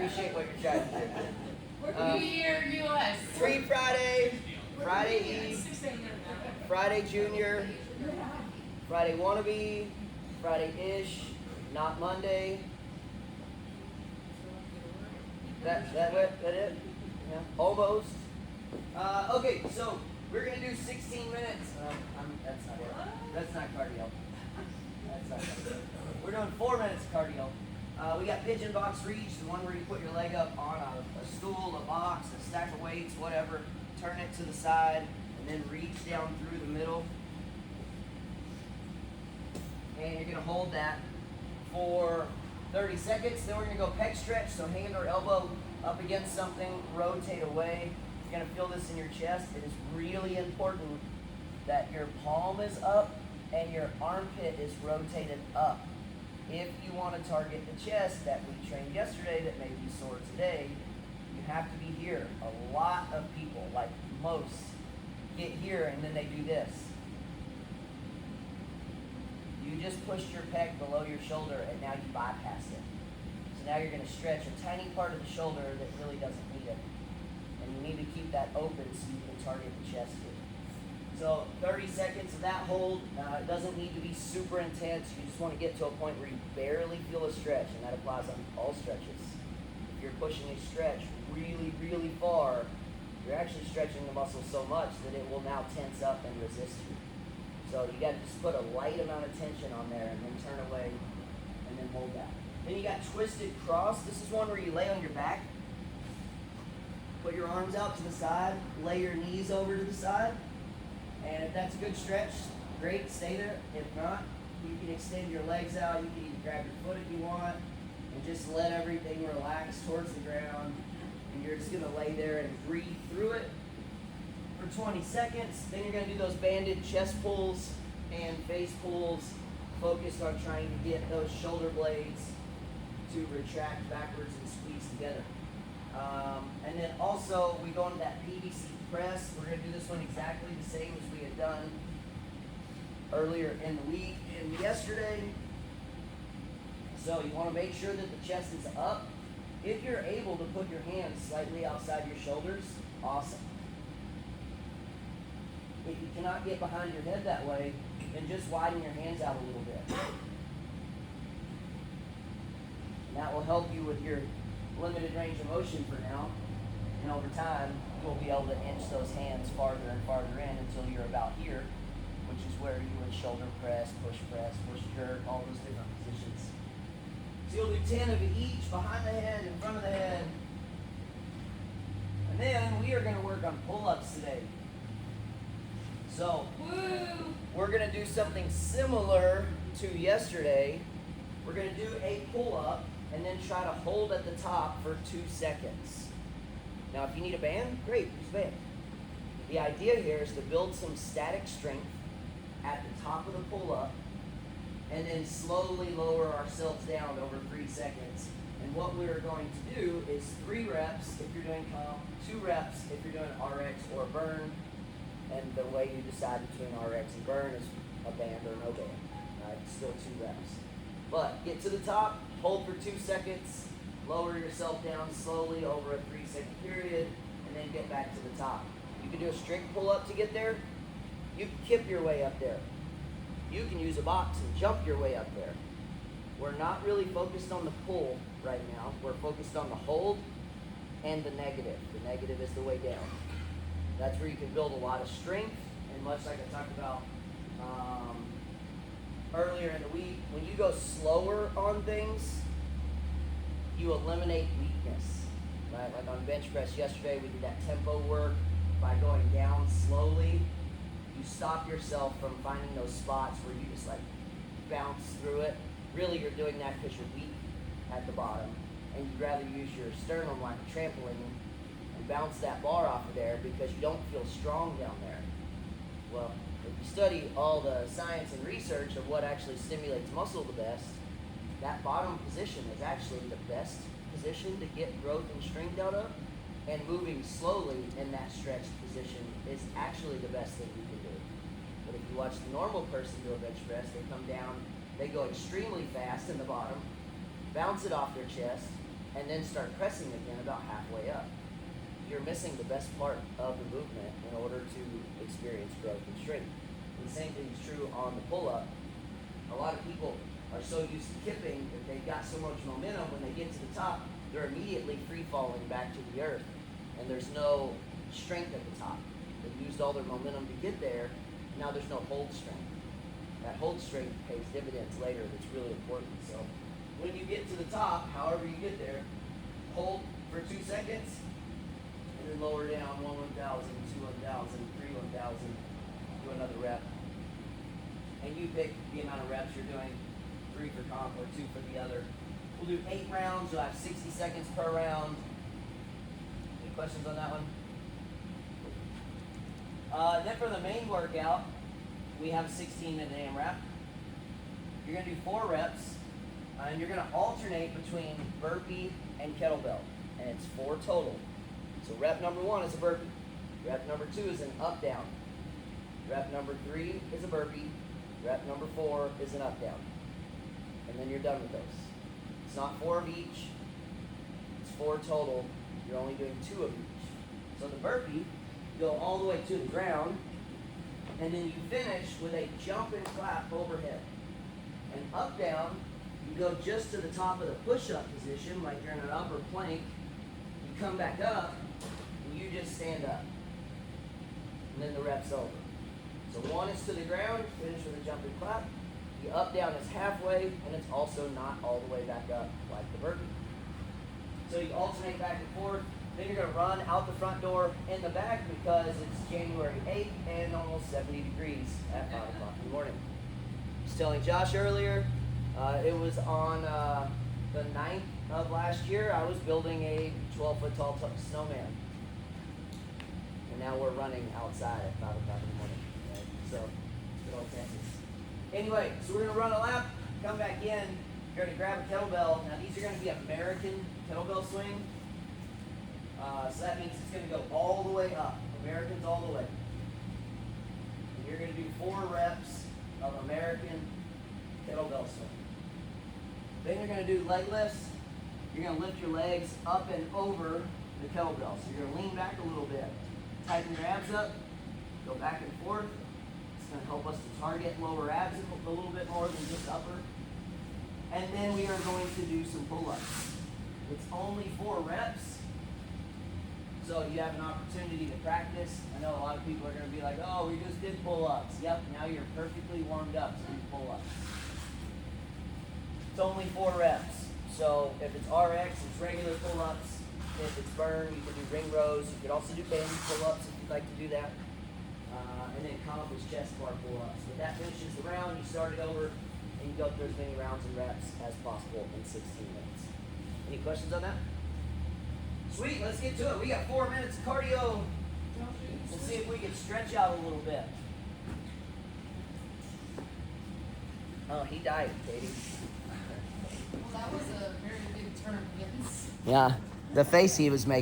appreciate what you're trying to do. New Year, New Us. Free Friday, Friday Eve, Friday Junior, Friday Wannabe, Friday-ish, not Monday. That it? Yeah, almost. Okay, so we're gonna do 16 minutes. That's not it. That's not cardio. That's not cardio. We're doing 4 minutes of cardio. We got pigeon box reach, the one where you put your leg up on a stool, a box, a stack of weights, whatever. Turn it to the side, and then reach down through the middle. And you're gonna hold that for 30 seconds. Then we're gonna go pec stretch, so hand or elbow up against something, rotate away. You're gonna feel this in your chest. It is really important that your palm is up and your armpit is rotated up. If you want to target the chest that we trained yesterday that may be sore today, you have to be here. A lot of people, like most, get here and then they do this. You just pushed your pec below your shoulder and now you bypassed it. So now you're going to stretch a tiny part of the shoulder that really doesn't need it. And you need to keep that open so you can target the chest here. So 30 seconds of that hold. It doesn't need to be super intense. You just want to get to a point where you barely feel a stretch, and that applies on all stretches. If you're pushing a stretch really, really far, you're actually stretching the muscle so much that it will now tense up and resist you. So you got to just put a light amount of tension on there and then turn away and then hold that. Then you got twisted cross. This is one where you lay on your back, put your arms out to the side, lay your knees over to the side. And if that's a good stretch, great, stay there. If not, you can extend your legs out. You can even grab your foot if you want and just let everything relax towards the ground. And you're just going to lay there and breathe through it for 20 seconds. Then you're going to do those banded chest pulls and face pulls, focused on trying to get those shoulder blades to retract backwards and squeeze together. And then also we go into that PVC press. We're going to do this one exactly the same as we had done earlier in the week and yesterday. So you want to make sure that the chest is up. If you're able to put your hands slightly outside your shoulders, awesome. If you cannot get behind your head that way, then just widen your hands out a little bit. And that will help you with your limited range of motion for now. And over time, you'll be able to inch those hands farther and farther in until you're about here, which is where you would shoulder press, push, jerk, all those different positions. So you'll do 10 of each, behind the head, in front of the head. And then we are going to work on pull-ups today. So, we're going to do something similar to yesterday. We're going to do a pull-up and then try to hold at the top for 2 seconds. Now, if you need a band, great, use a band. The idea here is to build some static strength at the top of the pull-up and then slowly lower ourselves down over 3 seconds. And what we're going to do is 3 reps if you're doing comp, 2 reps if you're doing RX or burn, and the way you decide between RX and burn is a band or no band. Right? Still 2 reps. But get to the top, hold for 2 seconds, lower yourself down slowly over a 3-second period, and then get back to the top. You can do a strict pull-up to get there. You can kip your way up there. You can use a box and jump your way up there. We're not really focused on the pull right now. We're focused on the hold and the negative. The negative is the way down. That's where you can build a lot of strength, and much like I talked about earlier in the week, when you go slower on things, you eliminate weakness. Right? Like on bench press yesterday, we did that tempo work. By going down slowly, you stop yourself from finding those spots where you just like bounce through it. Really, you're doing that because you're weak at the bottom, and you'd rather use your sternum like a trampoline and bounce that bar off of there because you don't feel strong down there. Well, if you study all the science and research of what actually stimulates muscle the best, that bottom position is actually the best position to get growth and strength out of, and moving slowly in that stretched position is actually the best thing you can do. But if you watch the normal person do a bench press, they come down, they go extremely fast in the bottom, bounce it off their chest, and then start pressing again about halfway up. You're missing the best part of the movement in order to experience growth and strength. And the same thing is true on the pull-up. A lot of people are so used to kipping that they've got so much momentum when they get to the top, they're immediately free-falling back to the earth. And there's no strength at the top. They've used all their momentum to get there. Now there's no hold strength. That hold strength pays dividends later. That's really important. So when you get to the top, however you get there, hold for 2 seconds, and then lower down 1 1,000, 2 1,000, 3 1,000, do another rep. And you pick the amount of reps you're doing, 3 for comp or 2 for the other. We'll do 8 rounds. You'll have 60 seconds per round. Any questions on that one? Then for the main workout, we have a 16-minute AMRAP. You're going to do 4 reps, and you're going to alternate between burpee and kettlebell, and it's 4 total. So rep number 1 is a burpee. Rep number 2 is an up-down. Rep number 3 is a burpee. Rep number 4 is an up-down. And then you're done with those. It's not 4 of each. It's 4 total. You're only doing 2 of each. So the burpee, you go all the way to the ground, and then you finish with a jump and clap overhead. And up down, you go just to the top of the push-up position, like you're in an upper plank. You come back up, and you just stand up. And then the rep's over. So 1 is to the ground, finish with a jump and clap. The up down is halfway, and it's also not all the way back up like the burpee. So you alternate back and forth. Then you're going to run out the front door in the back because it's January 8th and almost 70 degrees at 5 o'clock in the morning. I was telling Josh earlier, it was on the 9th of last year, I was building a 12-foot tall snowman. And now we're running outside at 5 o'clock in the morning. Right? So, good old Texas. Anyway, so we're going to run a lap, come back in, you're going to grab a kettlebell. Now these are going to be American kettlebell swing. So that means it's going to go all the way up. Americans all the way. And you're going to do 4 reps of American kettlebell swing. Then you're going to do leg lifts. You're going to lift your legs up and over the kettlebell. So you're going to lean back a little bit. Tighten your abs up. Go back and forth. It's going to help us to target lower abs a little bit more than just upper. And then we are going to do some pull-ups. It's only 4 reps. So you have an opportunity to practice. I know a lot of people are going to be like, oh, we just did pull-ups. Yep, now you're perfectly warmed up to do pull-ups. It's only 4 reps. So if it's RX, it's regular pull-ups. If it's burn, you can do ring rows. You could also do band pull-ups if you'd like to do that. And then comp is chest bar pull-ups. But that finishes the round. You start it over, and you go through as many rounds and reps as possible in 16 minutes. Any questions on that? Sweet, let's get to it. We got 4 minutes of cardio. Let's see if we can stretch out a little bit. Oh, he died, Katie. Well, that was a very big turn, yes. Yeah, the face he was making.